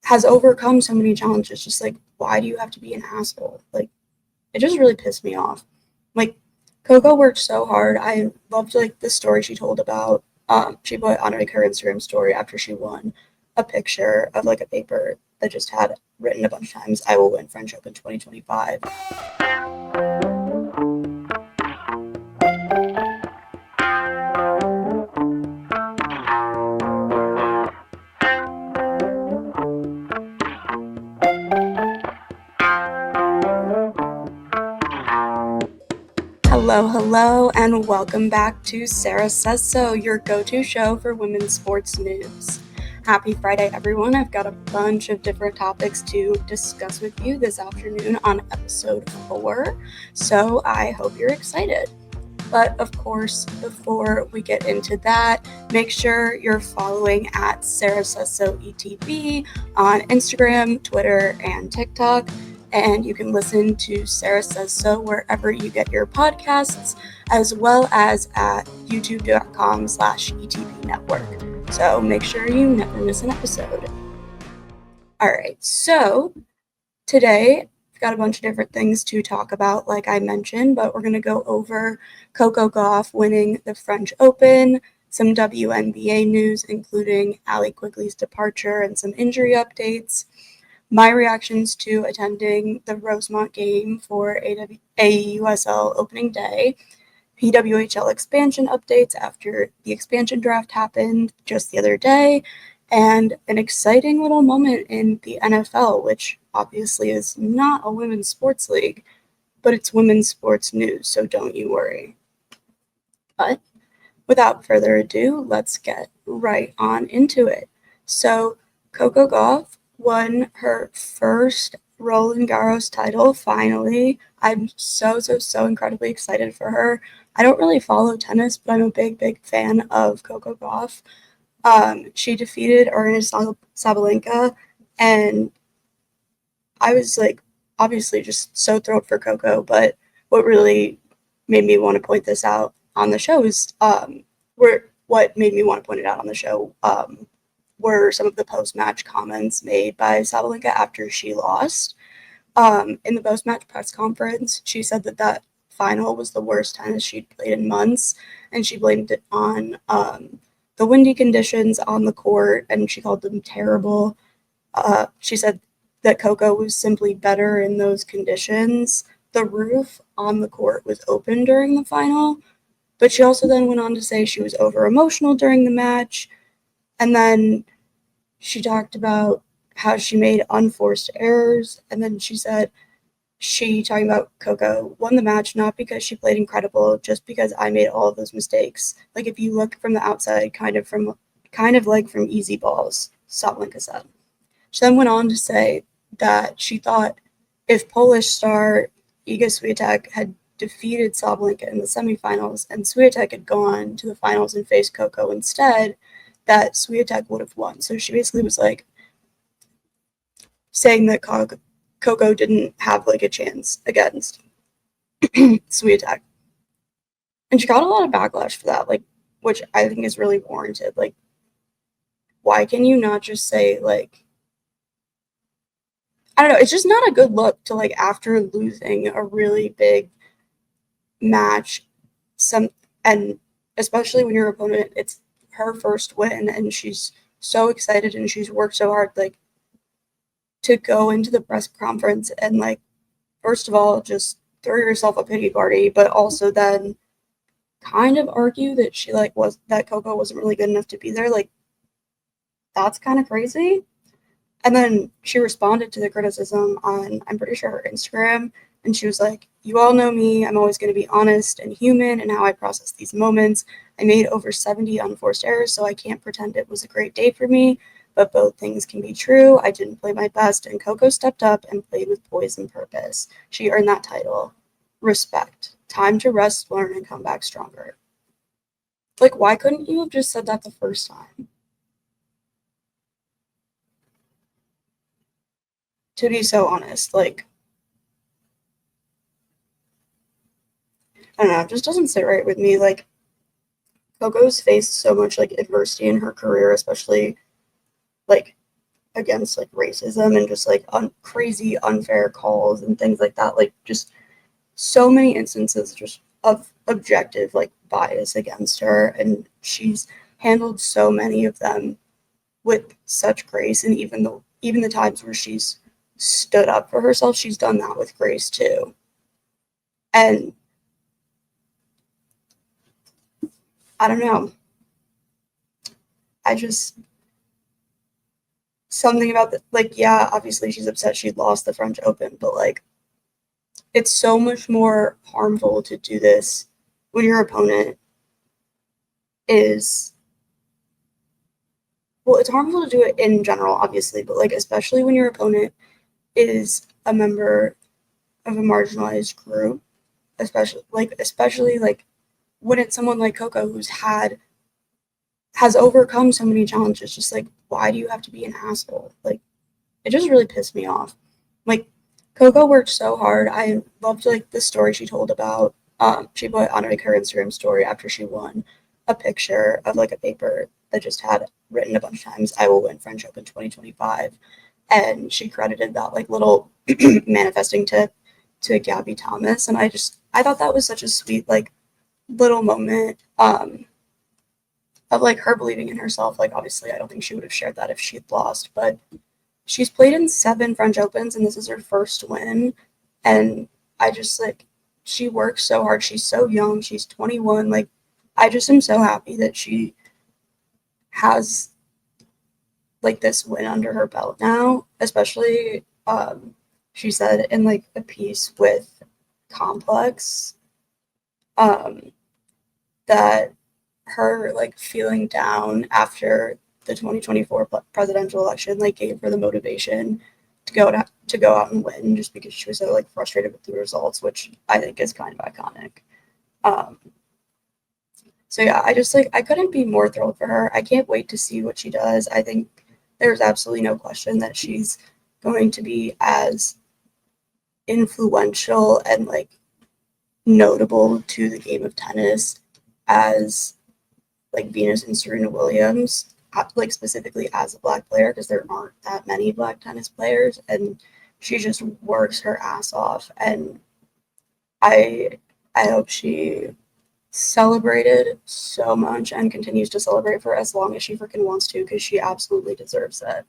has overcome so many challenges. Just like, why do you have to be an asshole? Like, it just really pissed me off. Like, Coco worked so hard. I loved like the story she told about. She put on like her Instagram story after she won a picture of like a paper that just had written a bunch of times, "I will win French Open 2025." Hello, and welcome back to Sarah Says So, your go-to show for women's sports news. Happy Friday, everyone. I've got a bunch of different topics to discuss with you this afternoon on episode 4, so I hope you're excited. But of course, before we get into that, make sure you're following at Sarah Says So ETB on Instagram, Twitter, and TikTok. And you can listen to Sarah Says So wherever you get your podcasts, as well as at youtube.com/ETB network. So make sure you never miss an episode. All right, so today I've got a bunch of different things to talk about, like I mentioned, but we're going to go over Coco Gauff winning the French Open, some WNBA news, including Allie Quigley's departure and some injury updates, my reactions to attending the Rosemont game for AUSL Opening Day, PWHL expansion updates after the expansion draft happened just the other day, and an exciting little moment in the NFL, which obviously is not a women's sports league, but it's women's sports news, so don't you worry. But without further ado, let's get right on into it. So Coco Gauff won her first Roland Garros title, finally. I'm so incredibly excited for her. I don't really follow tennis, but I'm a big fan of Coco Gauff. She defeated Aryna Sabalenka, and I was like, obviously just so thrilled for Coco, but what really made me want to point this out on the show is, what made me want to point it out on the show, were some of the post-match comments made by Sabalenka after she lost. In the post-match press conference, she said that final was the worst tennis she'd played in months, and she blamed it on the windy conditions on the court, and she called them terrible. She said that Coco was simply better in those conditions. The roof on the court was open during the final, but she also then went on to say she was over-emotional during the match. And then she talked about how she made unforced errors. And then she said talking about Coco, won the match not because she played incredible, just because I made all of those mistakes. Like, if you look from the outside, kind of like from easy balls, Sabalenka said. She then went on to say that she thought if Polish star Iga Swiatek had defeated Sabalenka in the semifinals and Swiatek had gone to the finals and faced Coco instead, that Swiatek would have won. So she basically was like saying that Coco didn't have like a chance against Swiatek. And she got a lot of backlash for that, like, which I think is really warranted. Like, why can you not just say, like, I don't know, it's just not a good look to, like, after losing a really big match, and especially when your opponent, it's her first win and she's so excited and she's worked so hard, like, to go into the press conference and, like, first of all just throw yourself a pity party, but also then kind of argue that that Coco wasn't really good enough to be there. Like, that's kind of crazy. And then she responded to the criticism on, I'm pretty sure, her Instagram, and she was like, you all know me, I'm always going to be honest and human in how I process these moments. I made over 70 unforced errors, so I can't pretend it was a great day for me, but both things can be true. I didn't play my best, and Coco stepped up and played with poise and purpose. She earned that title. Respect. Time to rest, learn, and come back stronger. Like, why couldn't you have just said that the first time? To be so honest, like, I don't know, it just doesn't sit right with me. Like, Coco's faced so much, like, adversity in her career, especially, like, against like racism and just like crazy unfair calls and things like that. Like just so many instances just of objective like bias against her, and she's handled so many of them with such grace. And even the times where she's stood up for herself, she's done that with grace too. And I don't know, I just, something about the, like, yeah, obviously she's upset she lost the French Open, but like it's so much more harmful to do this when your opponent is, well, it's harmful to do it in general, obviously, but like especially when your opponent is a member of a marginalized group, especially like when it's someone like Coco who's has overcome so many challenges. Just like, why do you have to be an asshole? Like, it just really pissed me off. Like, Coco worked so hard. I loved like the story she told about. She put on like her Instagram story after she won a picture of like a paper that just had written a bunch of times, "I will win French Open 2025," and she credited that like little manifesting tip to Gabby Thomas. And I thought that was such a sweet like little moment of like her believing in herself. Like obviously I don't think she would have shared that if she'd lost, but she's played in 7 French Opens and this is her first win. And I just like, she works so hard. She's so young. She's 21. Like, I just am so happy that she has like this win under her belt now, especially she said in like a piece with Complex that her like feeling down after the 2024 presidential election like gave her the motivation to go out and win, just because she was so like frustrated with the results, which I think is kind of iconic. So yeah, I just like, I couldn't be more thrilled for her. I can't wait to see what she does. I think there's absolutely no question that she's going to be as influential and like notable to the game of tennis as like Venus and Serena Williams, like specifically as a Black player, because there aren't that many Black tennis players, and she just works her ass off. And I hope she celebrated so much and continues to celebrate for as long as she freaking wants to, because she absolutely deserves it.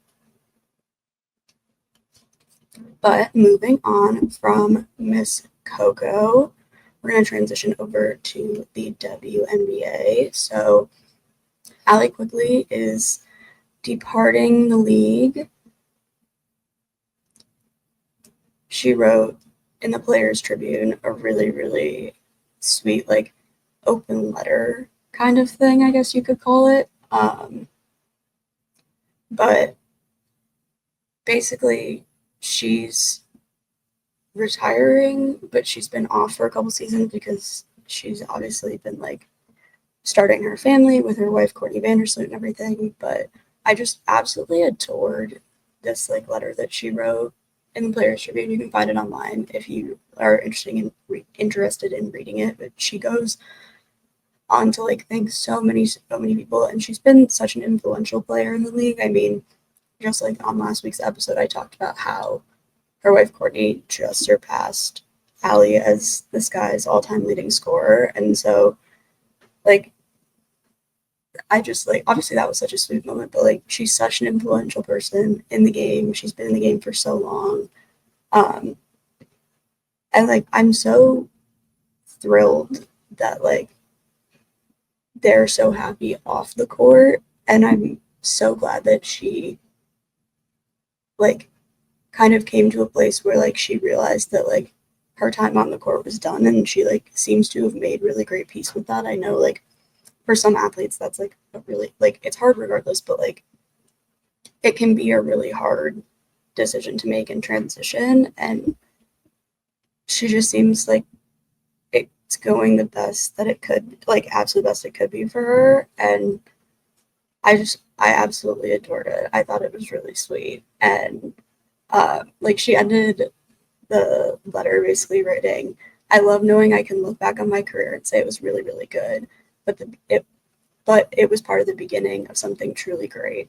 But moving on from Miss Coco, we're going to transition over to the WNBA. So Allie Quigley is departing the league. She wrote in the Players Tribune a really, really sweet, like, open letter kind of thing, I guess you could call it. But basically, she's retiring, but she's been off for a couple seasons because she's obviously been like starting her family with her wife Courtney Vandersloot and everything. But I just absolutely adored this like letter that she wrote in the Players Tribune. You can find it online if you are interested in reading it. But she goes on to like thank so many people, and she's been such an influential player in the league. I mean, just like on last week's episode, I talked about how her wife Courtney just surpassed Allie as this guy's all-time leading scorer. And so like, I just like, obviously that was such a sweet moment, but like she's such an influential person in the game. She's been in the game for so long. And like, I'm so thrilled that like they're so happy off the court. And I'm so glad that she like kind of came to a place where like she realized that like her time on the court was done, and she like seems to have made really great peace with that. I know like for some athletes that's like a really like, it's hard regardless, but like it can be a really hard decision to make in transition, and she just seems like it's going the best that it could, like absolute best it could be for her. And I absolutely adored it. I thought it was really sweet. And like she ended the letter basically writing, "I love knowing I can look back on my career and say it was really, really good, but it was part of the beginning of something truly great.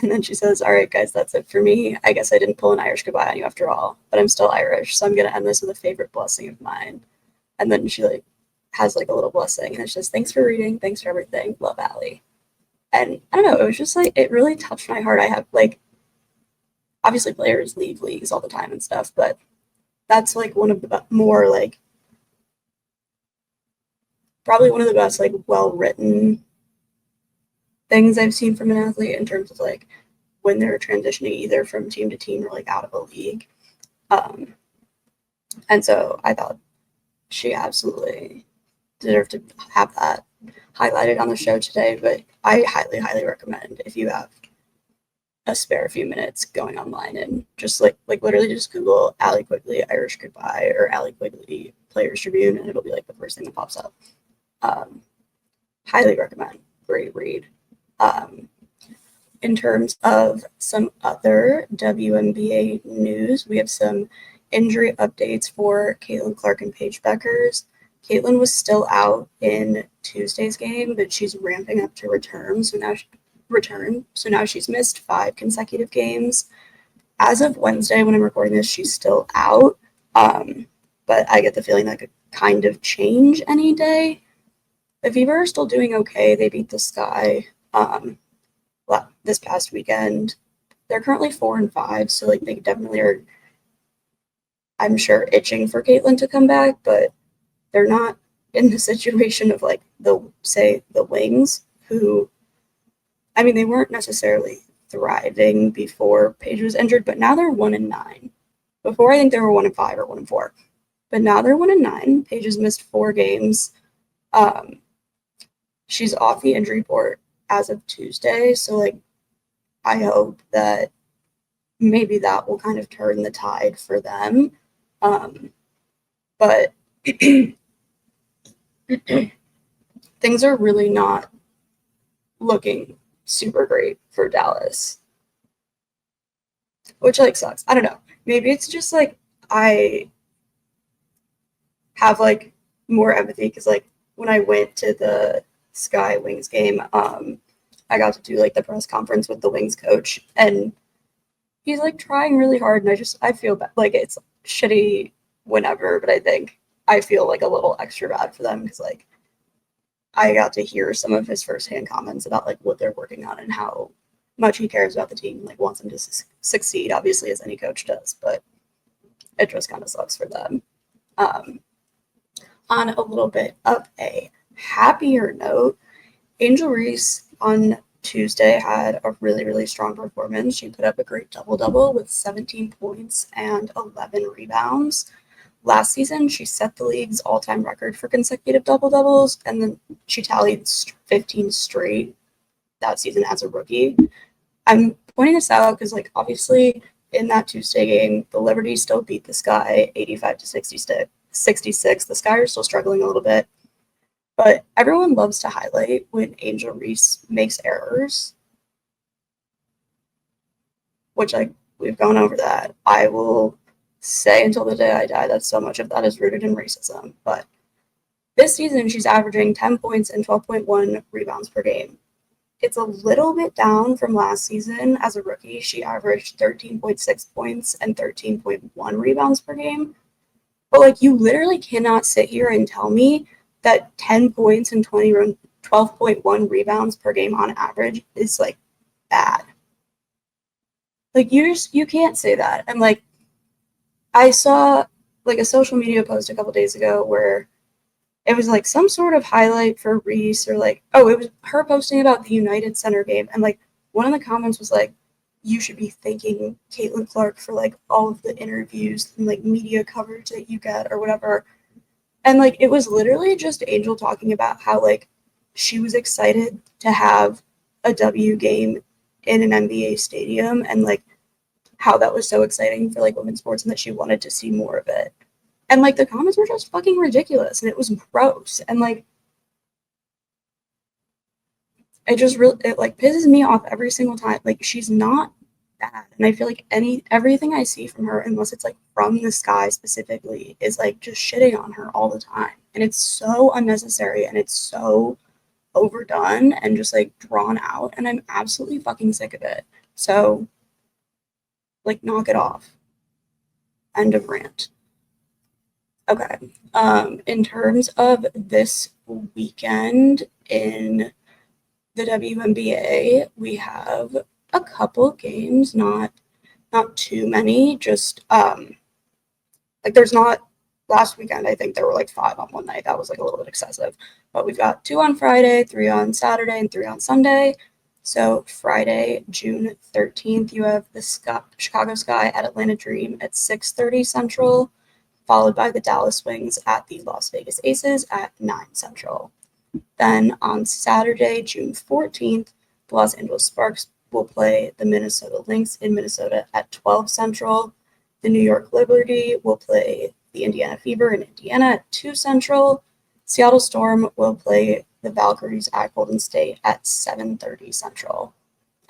And then she says, all right, guys, that's it for me. I guess I didn't pull an Irish goodbye on you after all, but I'm still Irish, so I'm going to end this with a favorite blessing of mine. And then she like has like a little blessing, and it says, thanks for reading, thanks for everything, love Allie. And I don't know, it was just like, it really touched my heart. I have like, obviously players leave leagues all the time and stuff, but that's like one of the more like, probably one of the best like well-written things I've seen from an athlete in terms of like when they're transitioning either from team to team or like out of a league. And so I thought she absolutely deserved to have that highlighted on the show today. But I highly, highly recommend if you have a spare few minutes going online and just like literally just Google Allie Quigley Irish Goodbye or Allie Quigley Players Tribune, and it'll be like the first thing that pops up. Highly recommend. Great read. In terms of some other WNBA news, we have some injury updates for Caitlin Clark and Paige Bueckers. Caitlin was still out in Tuesday's game, but she's ramping up to return. So now she's missed 5 consecutive games. As of Wednesday, when I'm recording this, she's still out. But I get the feeling that could kind of change any day. The Fever are still doing okay. They beat the Sky this past weekend. They're currently 4-5, so like they definitely are, I'm sure, itching for Caitlin to come back, but they're not in the situation of like the Wings, who, I mean, they weren't necessarily thriving before Paige was injured, but now they're 1-9. Before, I think they were 1-5 or 1-4, but now they're 1-9. Paige has missed 4 games. She's off the injury report as of Tuesday, so like I hope that maybe that will kind of turn the tide for them. But things are really not looking super great for Dallas, which like sucks. I don't know. Maybe it's just like I have like more empathy because like when I went to the Sky Wings game, I got to do like the press conference with the Wings coach, and he's like trying really hard, and I feel bad. Like it's shitty whenever, but I think I feel like a little extra bad for them because like I got to hear some of his firsthand comments about like what they're working on and how much he cares about the team and like wants them to succeed, obviously, as any coach does, but it just kind of sucks for them. On a little bit of a happier note, Angel Reese on Tuesday had a really, really strong performance. She put up a great double-double with 17 points and 11 rebounds. Last season, she set the league's all-time record for consecutive double-doubles, and then she tallied 15 straight that season as a rookie. I'm pointing this out because, like, obviously in that Tuesday game, the Liberty still beat the Sky 85-66. The Sky are still struggling a little bit. But everyone loves to highlight when Angel Reese makes errors, which, like, we've gone over that. I will say until the day I die that so much of that is rooted in racism. But this season, she's averaging 10 points and 12.1 rebounds per game. It's a little bit down from last season. As a rookie, she averaged 13.6 points and 13.1 rebounds per game. But, like, you literally cannot sit here and tell me that 10 points and 12.1 rebounds per game on average is, like, bad. Like, you can't say that. And, like, I saw, like, a social media post a couple days ago where it was, like, some sort of highlight for Reese or, like, oh, it was her posting about the United Center game. And, like, one of the comments was, like, you should be thanking Caitlin Clark for, like, all of the interviews and, like, media coverage that you get or whatever. And, like, it was literally just Angel talking about how, like, she was excited to have a W game in an NBA stadium and, like, how that was so exciting for, like, women's sports and that she wanted to see more of it. And, like, the comments were just fucking ridiculous and it was gross. And, like, it, like, pisses me off every single time. Like, she's not bad. And I feel like everything I see from her, unless it's, like, from the Sky specifically, is, like, just shitting on her all the time. And it's so unnecessary and it's so overdone and just, like, drawn out. And I'm absolutely fucking sick of it. So, knock it off. End of rant. Okay. In terms of this weekend in the WNBA, we have a couple games, not too many, just there's not. Last weekend, I think there were 5 on one night. That was a little bit excessive. But we've got 2 on Friday, 3 on Saturday, and 3 on Sunday. So Friday, June 13th, you have the Chicago Sky at Atlanta Dream at 6:30 Central, followed by the Dallas Wings at the Las Vegas Aces at 9 Central. Then on Saturday, June 14th, the Los Angeles Sparks will play the Minnesota Lynx in Minnesota at 12 Central. The New York Liberty will play the Indiana Fever in Indiana at 2 Central. Seattle Storm will play the Valkyries at Golden State at 7:30 Central.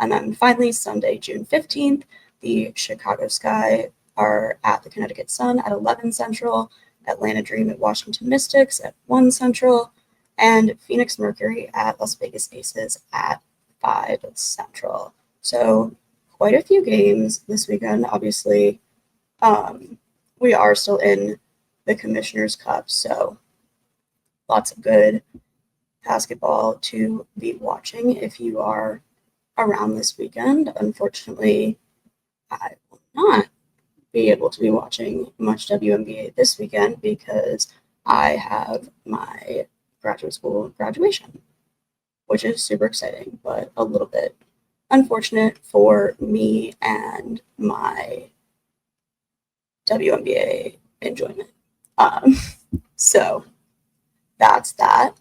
And then finally, Sunday, June 15th, the Chicago Sky are at the Connecticut Sun at 11 Central, Atlanta Dream at Washington Mystics at 1 Central, and Phoenix Mercury at Las Vegas Aces at 5 Central. So quite a few games this weekend. Obviously, we are still in the Commissioner's Cup, so lots of good basketball to be watching if you are around this weekend. Unfortunately, I will not be able to be watching much WNBA this weekend because I have my graduate school graduation, which is super exciting, but a little bit unfortunate for me and my WNBA enjoyment. So that's that.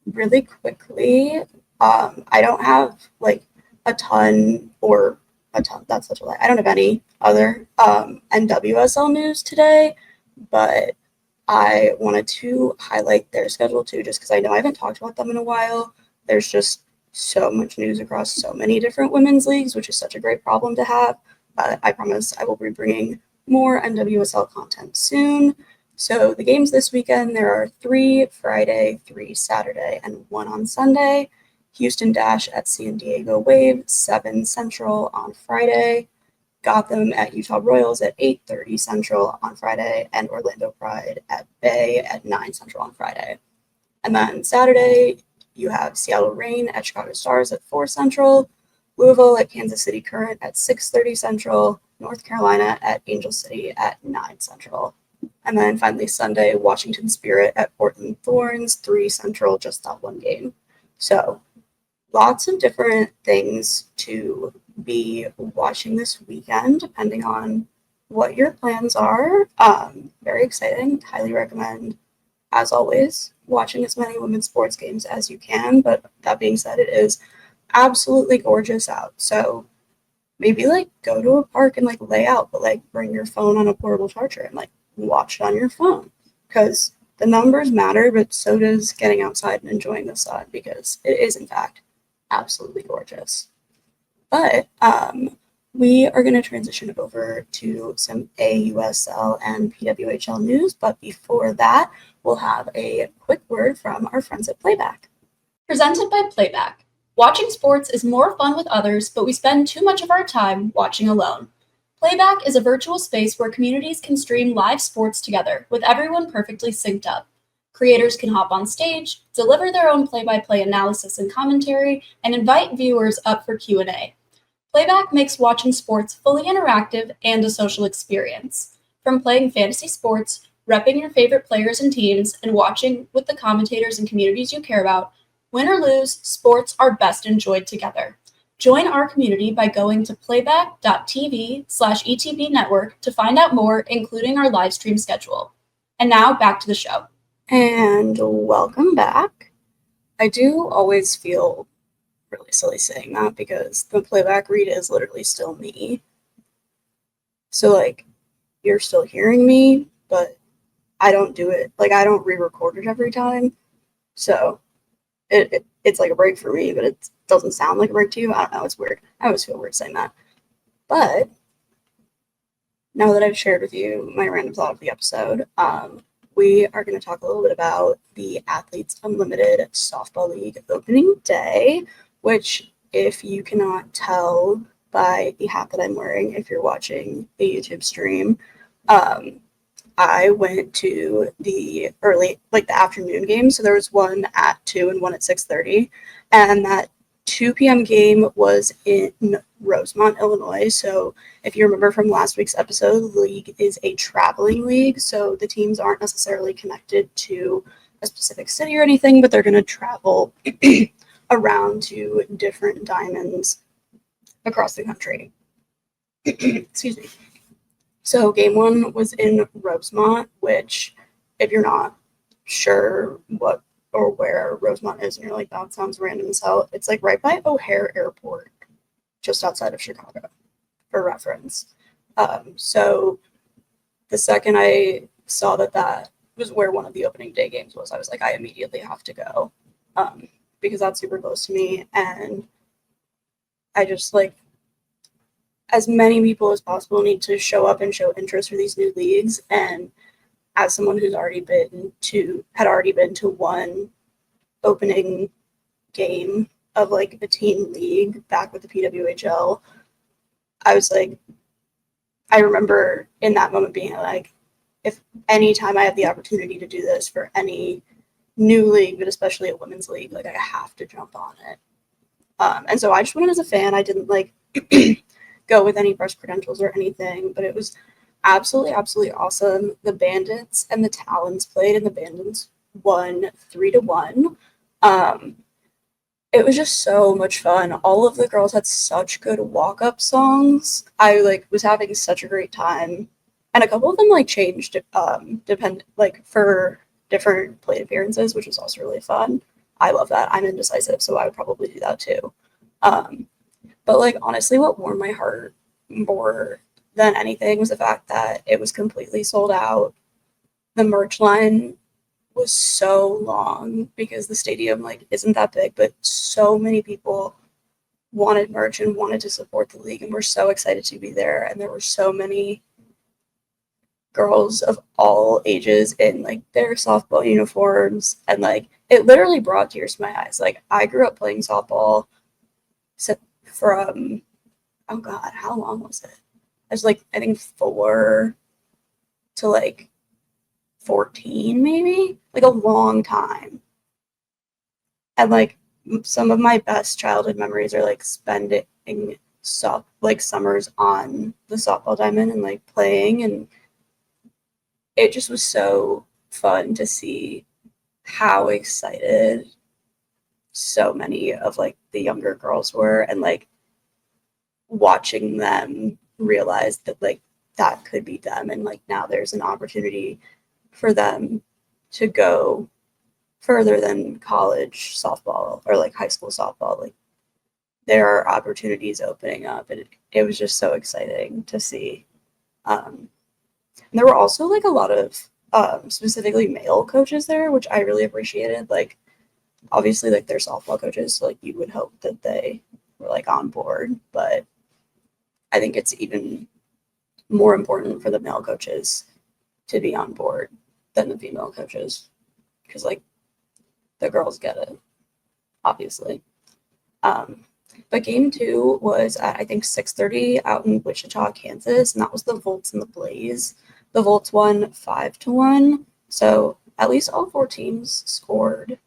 Really quickly, I don't have a ton, that's such a lie. I don't have any other NWSL news today, but I wanted to highlight their schedule too, just because I know I haven't talked about them in a while. There's just so much news across so many different women's leagues, which is such a great problem to have. But I promise I will be bringing more NWSL content soon. So the games this weekend, there are 3 Friday, 3 Saturday, and 1 on Sunday. Houston Dash at San Diego Wave, 7 Central on Friday. Gotham at Utah Royals at 8:30 Central on Friday, and Orlando Pride at Bay at 9 Central on Friday. And then Saturday, you have Seattle Reign at Chicago Stars at 4 Central, Louisville at Kansas City Current at 6:30 Central, North Carolina at Angel City at 9 Central. And then finally Sunday, Washington Spirit at Portland Thorns, 3 Central, just that one game. So lots of different things to be watching this weekend, depending on what your plans are. Very exciting. Highly recommend, as always, watching as many women's sports games as you can. But that being said, it is absolutely gorgeous out. So maybe go to a park and lay out, but bring your phone on a portable charger and watch it on your phone, because the numbers matter, but so does getting outside and enjoying the sun, because it is in fact absolutely gorgeous. But we are going to transition over to some AUSL and PWHL news. But before that, we'll have a quick word from our friends at Playback. Presented by Playback. Watching sports is more fun with others, but we spend too much of our time watching alone. Playback is a virtual space where communities can stream live sports together, with everyone perfectly synced up. Creators can hop on stage, deliver their own play-by-play analysis and commentary, and invite viewers up for Q&A. Playback makes watching sports fully interactive and a social experience. From playing fantasy sports, repping your favorite players and teams, and watching with the commentators and communities you care about, win or lose, sports are best enjoyed together. Join our community by going to playback.tv/ETB network to find out more, including our live stream schedule. And now back to the show. And welcome back. I do always feel really silly saying that because the Playback read is literally still me. So you're still hearing me, but I don't do it. I don't re-record it every time. So it's a break for me, but it doesn't sound like a break to you. I don't know. It's weird. I always feel weird saying that. But now that I've shared with you my random thought of the episode, we are going to talk a little bit about the Athletes Unlimited Softball League opening day, which if you cannot tell by the hat that I'm wearing, if you're watching a YouTube stream, I went to the the afternoon game. So there was one at 2 and one at 6:30. And that 2 p.m. game was in Rosemont, Illinois. So if you remember from last week's episode, the league is a traveling league. So the teams aren't necessarily connected to a specific city or anything, but they're going to travel around to different diamonds across the country. Excuse me. So game 1 was in Rosemont, which, if you're not sure what or where Rosemont is, and you're like, that sounds random as hell, it's like right by O'Hare Airport, just outside of Chicago, for reference. So the second I saw that was where one of the opening day games was, I was like, I immediately have to go, because that's super close to me, and I just like, as many people as possible need to show up and show interest for these new leagues. And as someone who's already been to one opening game of like a teen league back with the PWHL, I was like, I remember in that moment being like, if any time I have the opportunity to do this for any new league, but especially a women's league, like I have to jump on it. And so I just went in as a fan. I didn't like go with any press credentials or anything, but it was absolutely awesome. The Bandits and the Talons played, and the Bandits won 3-1. It was just so much fun. All of the girls had such good walk-up songs. I like was having such a great time, and a couple of them like changed for different plate appearances, which was also really fun. I love that. I'm indecisive, so I would probably do that too. But like honestly, what warmed my heart more than anything was the fact that it was completely sold out. The merch line was so long because the stadium like isn't that big, but so many people wanted merch and wanted to support the league and were so excited to be there. And there were so many girls of all ages in like their softball uniforms, and like it literally brought tears to my eyes. Like I grew up playing softball from, oh god, how long was it? I was like, I think 4 to like 14 maybe, like a long time. And like some of my best childhood memories are like spending summers on the softball diamond and like playing, and it just was so fun to see how excited so many of like the younger girls were, and like watching them realize that like that could be them, and like now there's an opportunity for them to go further than college softball or like high school softball. Like there are opportunities opening up, and it was just so exciting to see. And there were also like a lot of specifically male coaches there, which I really appreciated. Like obviously like they're softball coaches, so like you would hope that they were like on board, but I think it's even more important for the male coaches to be on board than the female coaches, because like the girls get it, obviously. But game 2 was at I think 6:30 out in Wichita, Kansas, and that was the Volts and the Blaze. The Volts won 5-1, so at least all 4 teams scored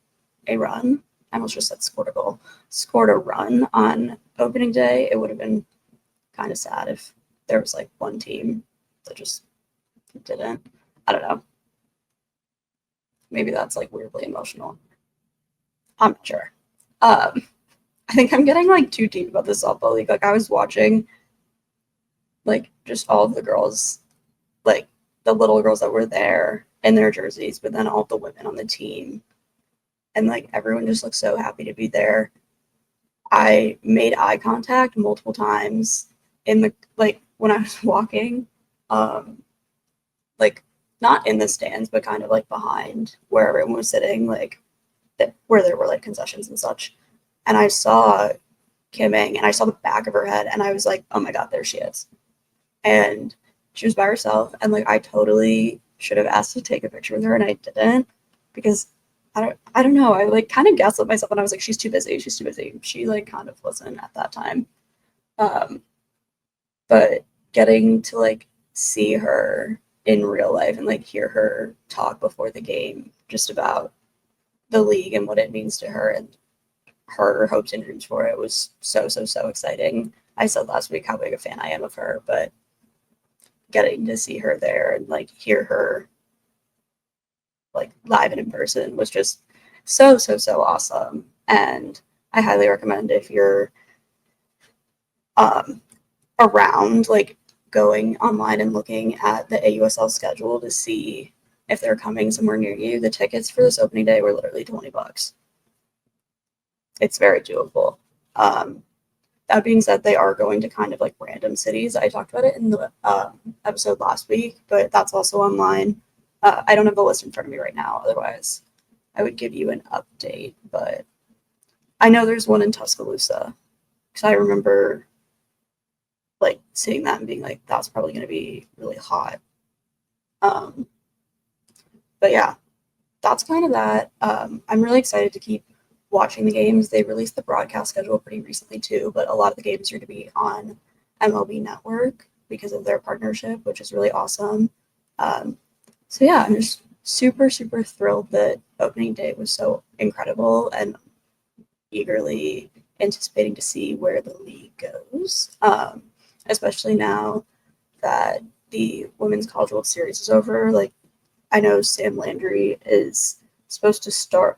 a run. I almost just said scored a goal. Scored a run on opening day. It would have been kind of sad if there was like one team that just didn't. I don't know. Maybe that's like weirdly emotional. I'm not sure. I think I'm getting like too deep about the softball league. Like I was watching like just all of the girls, like the little girls that were there in their jerseys, but then all the women on the team. And like everyone just looked so happy to be there. I made eye contact multiple times in the like when I was walking, like not in the stands, but kind of like behind where everyone was sitting, like where there were like concessions and such. And I saw Kim Ing, and I saw the back of her head, and I was like, oh my god, there she is. And she was by herself, and like I totally should have asked to take a picture with her, and I didn't, because I don't know. I like kind of gaslit myself and I was like, she's too busy. She's too busy. She like kind of wasn't at that time. But getting to like see her in real life and like hear her talk before the game just about the league and what it means to her and her hopes and dreams for it was so exciting. I said last week how big a fan I am of her, but getting to see her there and like hear her like live and in person was just so awesome. And I highly recommend if you're around, like going online and looking at the AUSL schedule to see if they're coming somewhere near you. The tickets for this opening day were literally $20. It's very doable. That being said, they are going to kind of like random cities. I talked about it in the episode last week, but that's also online. I don't have the list in front of me right now. Otherwise, I would give you an update. But I know there's one in Tuscaloosa because I remember like seeing that and being like, that's probably going to be really hot. But yeah, that's kind of that. I'm really excited to keep watching the games. They released the broadcast schedule pretty recently too, but a lot of the games are going to be on MLB Network because of their partnership, which is really awesome. So yeah, I'm just super thrilled that opening day was so incredible and eagerly anticipating to see where the league goes, especially now that the Women's College World Series is over. Like, I know Sam Landry is supposed to start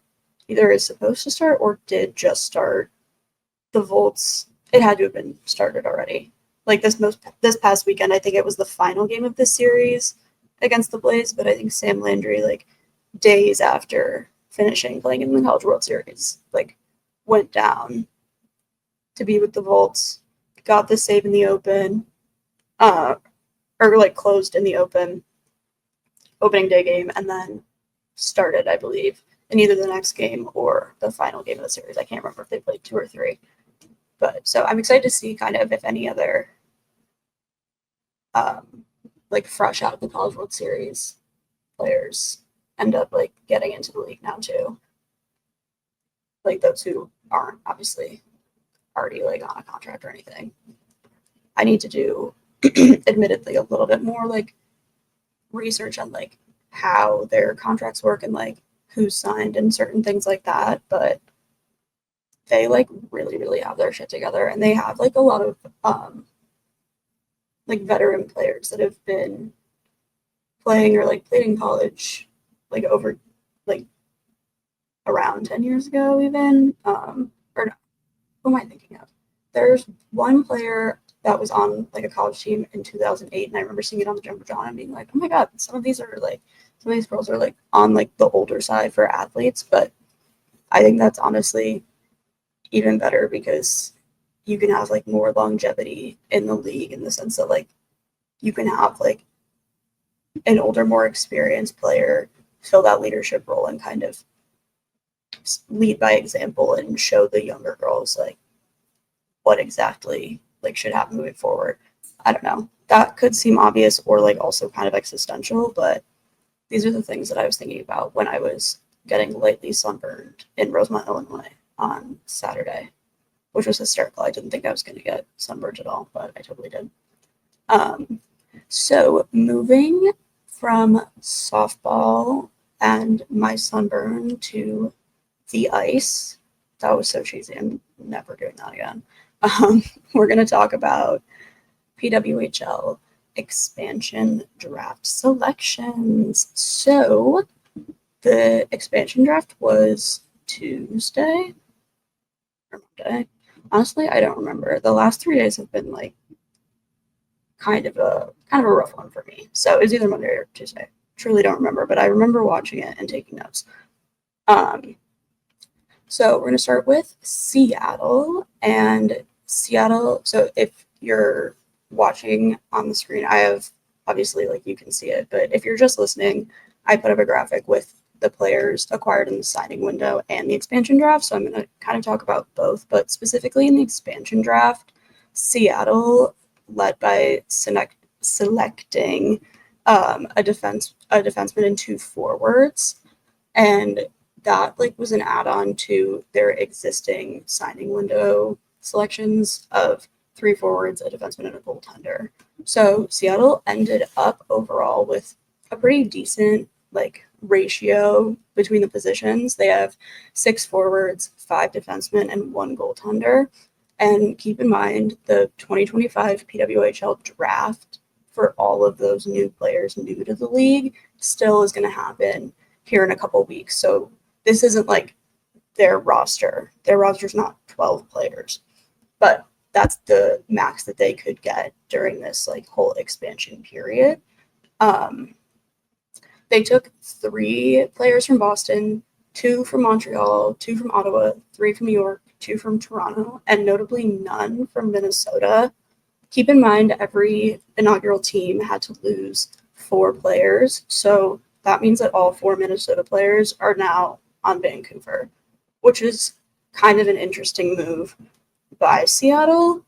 or did just start the Volts. It had to have been started already. Like this past weekend, I think it was the final game of this series against the Blaze, but I think Sam Landry, like days after finishing playing in the College World Series, like went down to be with the Volts, got the save in the open, or like closed in the opening day game, and then started, I believe, in either the next game or the final game of the series. I can't remember if they played 2 or 3. But so I'm excited to see kind of if any other like fresh out of the College World Series players end up like getting into the league now too. Like those who aren't obviously already like on a contract or anything. I need to do admittedly a little bit more like research on like how their contracts work and like who's signed and certain things like that, but they like really have their shit together, and they have like a lot of like veteran players that have been playing or like played in college like over like around 10 years ago even, or no, who am I thinking of? There's one player that was on like a college team in 2008, and I remember seeing it on the Jumbotron and being like, oh my god, some of these girls are like on like the older side for athletes. But I think that's honestly even better because you can have like more longevity in the league in the sense that like you can have like an older, more experienced player fill that leadership role and kind of lead by example and show the younger girls like what exactly like should happen moving forward. I don't know. That could seem obvious or like also kind of existential, but these are the things that I was thinking about when I was getting lightly sunburned in Rosemont, Illinois on Saturday, which was hysterical. I didn't think I was going to get sunburned at all, but I totally did. So moving from softball and my sunburn to the ice, that was so cheesy. I'm never doing that again. We're going to talk about PWHL expansion draft selections. So the expansion draft was Tuesday or Monday. Honestly, I don't remember. The last 3 days have been like kind of a rough one for me. So it was either Monday or Tuesday. Truly don't remember, but I remember watching it and taking notes. So we're going to start with Seattle. And Seattle, so if you're watching on the screen, I have obviously like you can see it, but if you're just listening, I put up a graphic with the players acquired in the signing window and the expansion draft. So I'm going to kind of talk about both, but specifically in the expansion draft, Seattle led by selecting a defenseman and 2 forwards. And that like was an add-on to their existing signing window selections of 3 forwards, a defenseman, and a goaltender. So Seattle ended up overall with a pretty decent like ratio between the positions. They have 6 forwards, 5 defensemen, and 1 goaltender. And keep in mind the 2025 PWHL draft for all of those new players new to the league still is going to happen here in a couple weeks. So this isn't like their roster. Their roster's not 12 players, but that's the max that they could get during this like whole expansion period. They took 3 players from Boston, 2 from Montreal, 2 from Ottawa, 3 from New York, 2 from Toronto, and notably none from Minnesota. Keep in mind, every inaugural team had to lose 4 players, so that means that all 4 Minnesota players are now on Vancouver, which is kind of an interesting move by Seattle,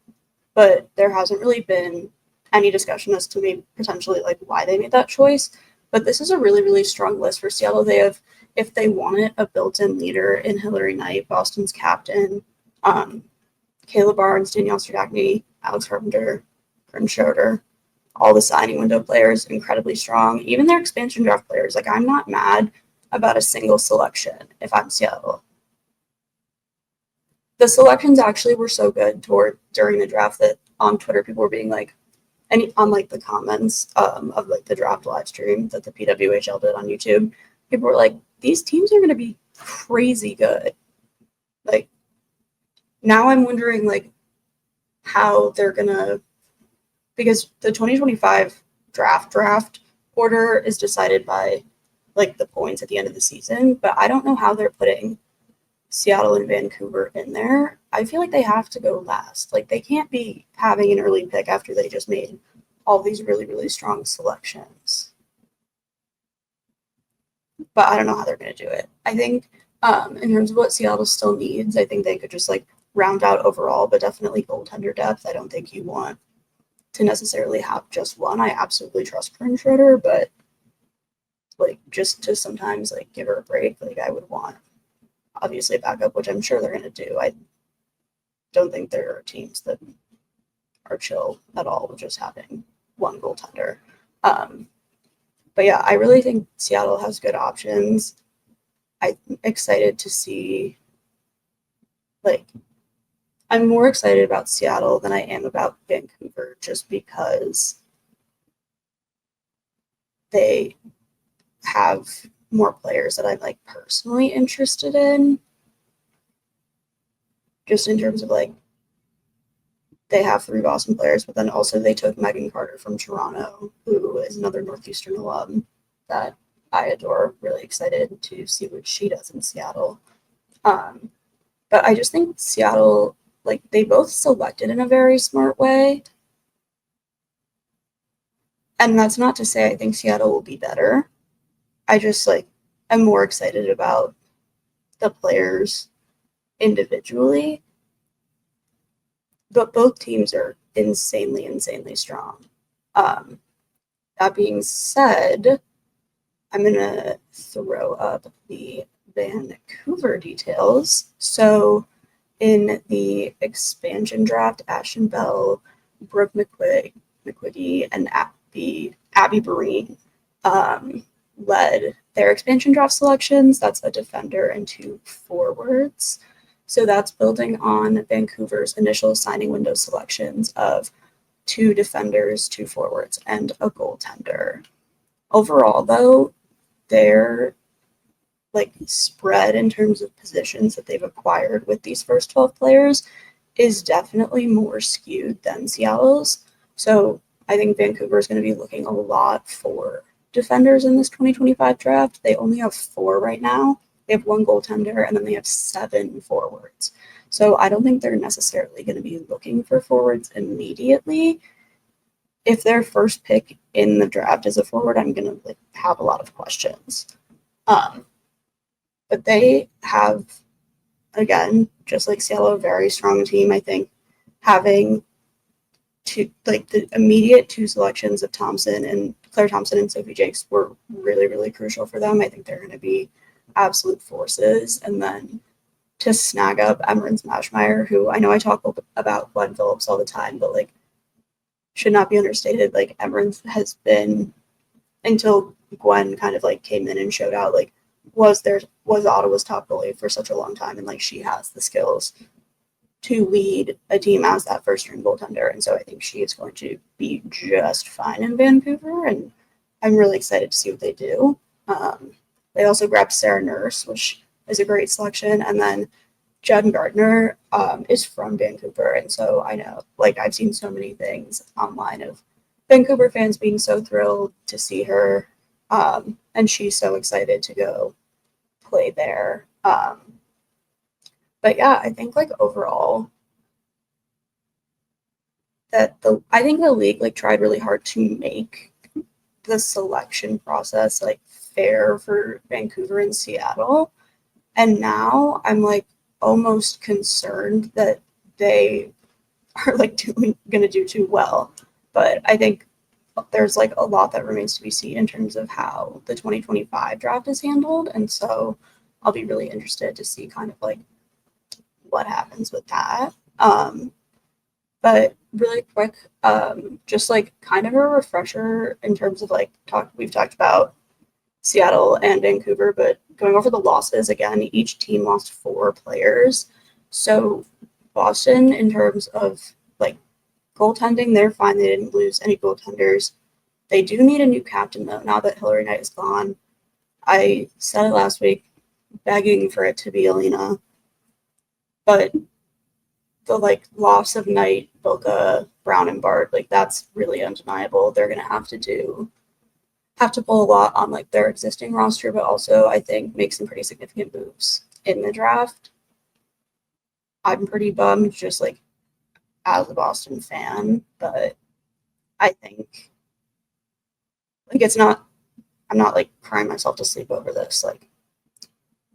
but there hasn't really been any discussion as to maybe potentially like why they made that choice. But this is a really, really strong list for Seattle. They have, if they want it, a built-in leader in Hillary Knight, Boston's captain, Caleb Barnes, Danielle Stradacny, Alex Carpenter, Bryn Schroeder, all the signing window players, incredibly strong. Even their expansion draft players. Like, I'm not mad about a single selection if I'm Seattle. The selections actually were so good during the draft that on Twitter people were being like, and on like the comments of like the draft live stream that the PWHL did on YouTube, people were like, these teams are going to be crazy good. Like, now I'm wondering like how they're going to, because the 2025 draft order is decided by like the points at the end of the season, but I don't know how they're putting Seattle and Vancouver in there. I feel like they have to go last. Like, they can't be having an early pick after they just made all these really, really strong selections. But I don't know how they're going to do it. I think in terms of what Seattle still needs, I think they could just like round out overall, but definitely goaltender depth. I don't think you want to necessarily have just one. I absolutely trust Bryn Schroeder, but like just to sometimes like give her a break, like I would want obviously a backup, which I'm sure they're going to do. I don't think there are teams that are chill at all with just having one goaltender. But yeah, I really think Seattle has good options. I'm excited to see, like, I'm more excited about Seattle than I am about Vancouver just because they have more players that I'm like personally interested in. Just in terms of like, they have 3 Boston players, but then also they took Megan Carter from Toronto, who is another Northeastern alum that I adore. Really excited to see what she does in Seattle. But I just think Seattle, like, they both selected in a very smart way. And that's not to say I think Seattle will be better. I just, like, am more excited about the players individually. But both teams are insanely, insanely strong. That being said, I'm going to throw up the Vancouver details. So in the expansion draft, Ashton Bell, Brooke McQuiggy, and Abby Barine led their expansion draft selections. That's a defender and 2 forwards. So that's building on Vancouver's initial signing window selections of 2 defenders, 2 forwards, and a goaltender. Overall, though, their like spread in terms of positions that they've acquired with these first 12 players is definitely more skewed than Seattle's. So I think Vancouver is going to be looking a lot for defenders in this 2025 draft. They only have 4 right now. They have 1 goaltender, and then they have 7 forwards. So I don't think they're necessarily going to be looking for forwards immediately. If their first pick in the draft is a forward, I'm going to like have a lot of questions. But they have, again, just like Seattle, a very strong team. I think having the immediate 2 selections of Claire Thompson and Sophie Jakes were really, really crucial for them. I think they're going to be absolute forces, and then to snag up Emryn Smashmeyer, who I know I talk about Gwen Phillips all the time, but like should not be understated. Like Emryn has been, until Gwen kind of like came in and showed out, like was Ottawa's top goalie for such a long time, and like she has the skills to lead a team as that first string goaltender, and so I think she is going to be just fine in Vancouver, and I'm really excited to see what they do. They also grabbed Sarah Nurse, which is a great selection, and then Jen Gardner is from Vancouver, and so I know, like, I've seen so many things online of Vancouver fans being so thrilled to see her, and she's so excited to go play there. But yeah, I think like overall I think the league like tried really hard to make the selection process like fair for Vancouver and Seattle. And now I'm like almost concerned that they are like gonna do too well. But I think there's like a lot that remains to be seen in terms of how the 2025 draft is handled. And so I'll be really interested to see kind of like what happens with that. But really quick, just like kind of a refresher in terms of like we've talked about Seattle and Vancouver, but going over the losses again, each team lost 4 players. So Boston, in terms of like goaltending, they're fine. They didn't lose any goaltenders. They do need a new captain though, now that Hillary Knight is gone. I said it last week, begging for it to be Alina. But the like loss of Knight, Boca, Brown, and Bart, like that's really undeniable. They're gonna have to pull a lot on like their existing roster, but also I think make some pretty significant moves in the draft. I'm pretty bummed just like as a Boston fan, but I think like I'm not like crying myself to sleep over this. Like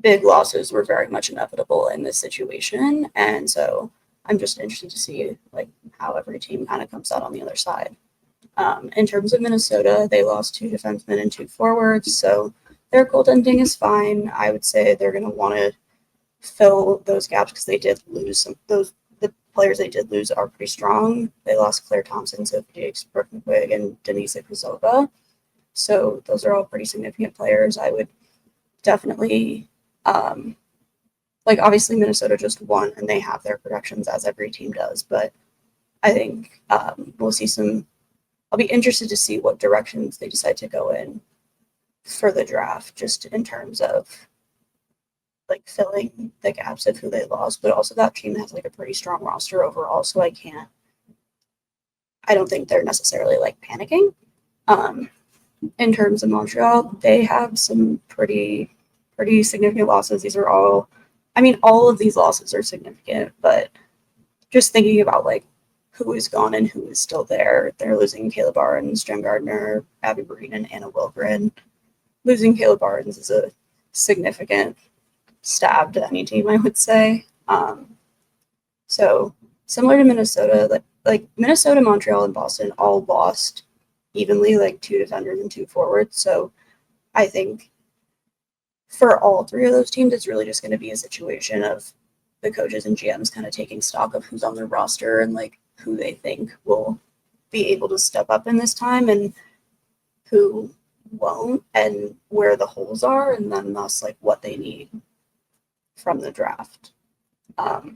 big losses were very much inevitable in this situation, and so I'm just interested to see like how every team kind of comes out on the other side. In terms of Minnesota, they lost 2 defensemen and 2 forwards, so their goaltending is fine. I would say they're going to want to fill those gaps because they did lose the players they did lose are pretty strong. They lost Claire Thompson, Sophie Jakes, Brooke McQuigg, and Denise Krasova. So those are all pretty significant players. I would definitely like obviously Minnesota just won and they have their projections as every team does, but I think we'll see I'll be interested to see what directions they decide to go in for the draft, just in terms of like filling the gaps of who they lost, but also that team has like a pretty strong roster overall, so I don't think they're necessarily like panicking. In terms of Montreal, they have some pretty significant losses. These are all of these losses are significant, but just thinking about like who is gone and who is still there, they're losing Caleb Barnes, Jen Gardner, Abby Breen, and Anna Wilgren. Losing Caleb Barnes is a significant stab to any team, I would say. So similar to Minnesota, like Minnesota, Montreal, and Boston all lost evenly, like 2 defenders and 2 forwards. So I think for all 3 of those teams, it's really just going to be a situation of the coaches and GMs kind of taking stock of who's on their roster and like who they think will be able to step up in this time and who won't, and where the holes are, and then thus like what they need from the draft. But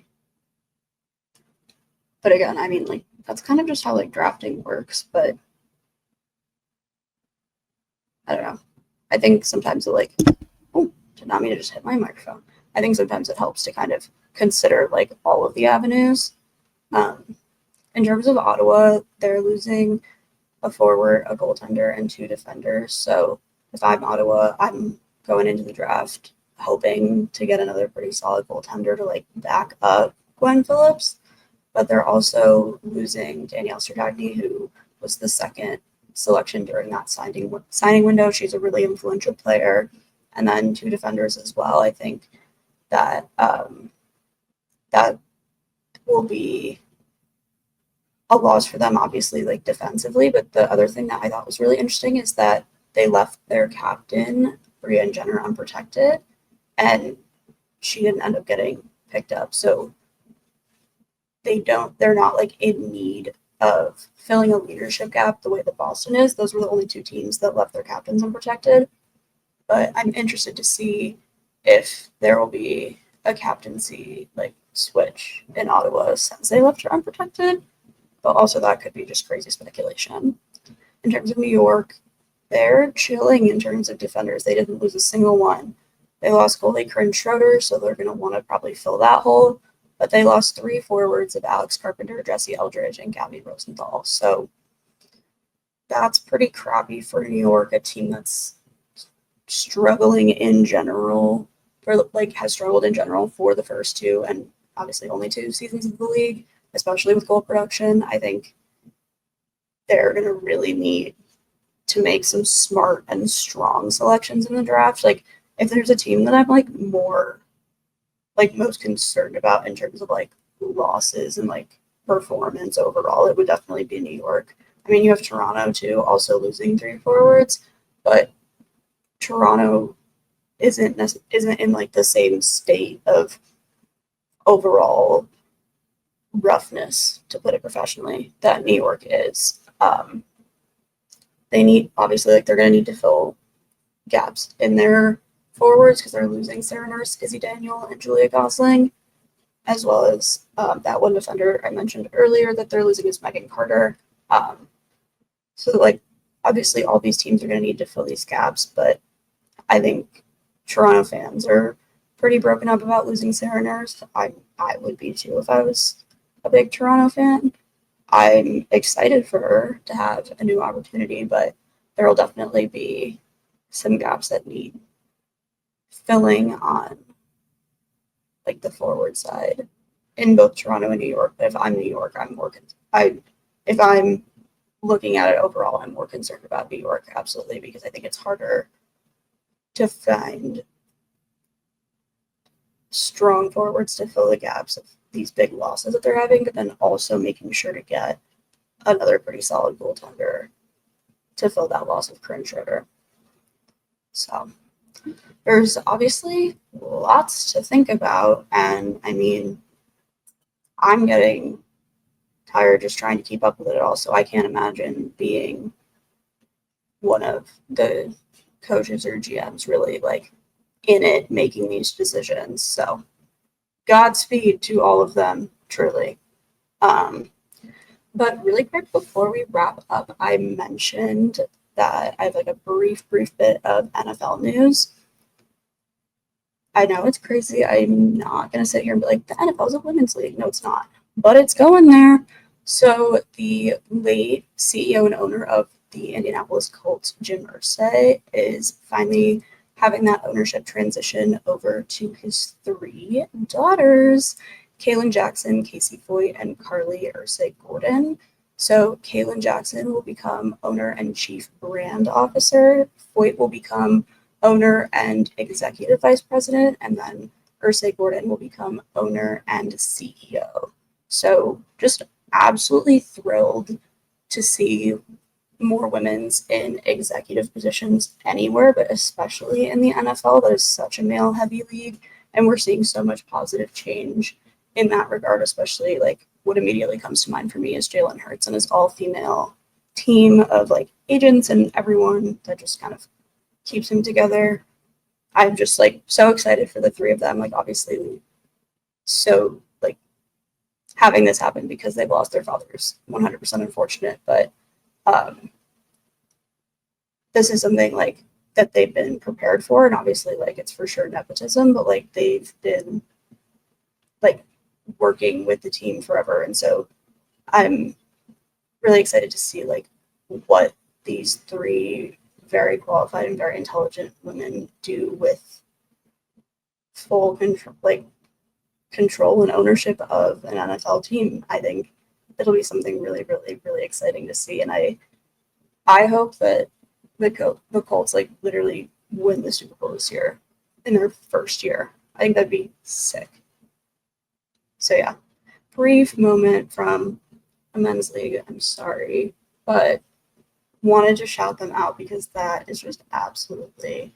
again, like that's kind of just how like drafting works, but I don't know. I think sometimes it like, did not mean to just hit my microphone. I think sometimes it helps to kind of consider like all of the avenues. In terms of Ottawa, they're losing a forward, a goaltender, and 2 defenders. So if I'm Ottawa, I'm going into the draft hoping to get another pretty solid goaltender to like back up Gwen Phillips. But they're also losing Danielle Sertagny, who was the second selection during that signing window. She's a really influential player. And then 2 defenders as well. I think that that will be a loss for them, obviously, like defensively. But the other thing that I thought was really interesting is that they left their captain, Brianne Jenner, unprotected. and she didn't end up getting picked up. So they're not like in need of filling a leadership gap the way that Boston is. Those were the only two teams that left their captains unprotected. But I'm interested to see if there will be a captaincy like switch in Ottawa since they left her unprotected. But also that could be just crazy speculation. In terms of New York, they're chilling in terms of defenders. They didn't lose a single one. They lost goalie Corinne Schroeder, so they're going to want to probably fill that hole. But they lost 3 forwards of Alex Carpenter, Jesse Eldridge, and Gabby Rosenthal. So that's pretty crappy for New York, a team that's struggling in general, or like has struggled in general for the first 2 and obviously only 2 seasons of the league, especially with goal production. I think they're going to really need to make some smart and strong selections in the draft. Like, if there's a team that I'm like most concerned about in terms of like losses and like performance overall, it would definitely be New York. I mean, you have Toronto too, also losing 3 forwards, but Toronto isn't in like the same state of overall roughness, to put it professionally, that New York is. They need, obviously, like they're going to need to fill gaps in their forwards because they're losing Sarah Nurse, Izzy Daniel, and Julia Gosling, as well as that one defender I mentioned earlier that they're losing is Megan Carter. So, like, obviously, all these teams are going to need to fill these gaps, but I think Toronto fans are pretty broken up about losing Sarah Nurse. I would be too if I was a big Toronto fan. I'm excited for her to have a new opportunity, but there will definitely be some gaps that need filling on like the forward side in both Toronto and New York. But if I'm New York, if I'm looking at it overall, I'm more concerned about New York, absolutely, because I think it's harder to find strong forwards to fill the gaps of these big losses that they're having, but then also making sure to get another pretty solid goaltender to fill that loss of Corinne Schroeder. So there's obviously lots to think about, and I mean, I'm getting tired just trying to keep up with it all, so I can't imagine being one of the coaches or GMs really like in it making these decisions. So Godspeed to all of them, truly. But really quick before we wrap up, I mentioned that I have like a brief bit of NFL news. I know it's crazy. I'm not going to sit here and be like, the NFL is a women's league. No, it's not. But it's going there. So the late CEO and owner of the Indianapolis Colts, Jim Irsay, is finally having that ownership transition over to his 3 daughters, Kaylin Jackson, Casey Foyt, and Carly Irsay Gordon. So Kaylin Jackson will become owner and chief brand officer. Foyt will become owner and executive vice president, and then Irsay Gordon will become owner and CEO. So just absolutely thrilled to see more women's in executive positions anywhere, but especially in the NFL. That is such a male-heavy league, and we're seeing so much positive change in that regard, especially like what immediately comes to mind for me is Jalen Hurts and his all-female team of like agents and everyone that just kind of keeps him together. I'm just like so excited for the 3 of them. Like obviously so like having this happen because they've lost their fathers, 100% unfortunate, but this is something like that they've been prepared for, and obviously like it's for sure nepotism, but like they've been like working with the team forever, and so I'm really excited to see like what these 3 very qualified and very intelligent women do with full control and ownership of an NFL team. I think it'll be something really, really, really exciting to see, and I hope that the Colts like literally win the Super Bowl this year in their first year. I think that'd be sick. So yeah, brief moment from a men's league. I'm sorry, but wanted to shout them out because that is just absolutely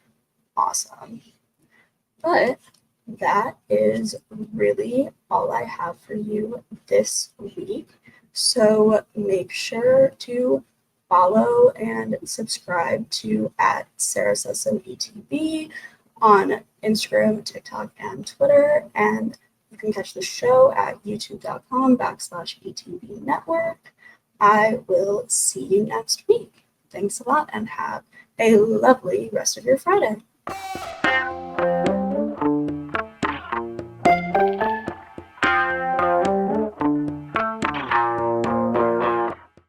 awesome. But that is really all I have for you this week. So make sure to follow and subscribe to at Sarah Says So ETV on Instagram, TikTok, and Twitter. And you can catch the show at youtube.com/ETV Network. I will see you next week. Thanks a lot and have a lovely rest of your Friday.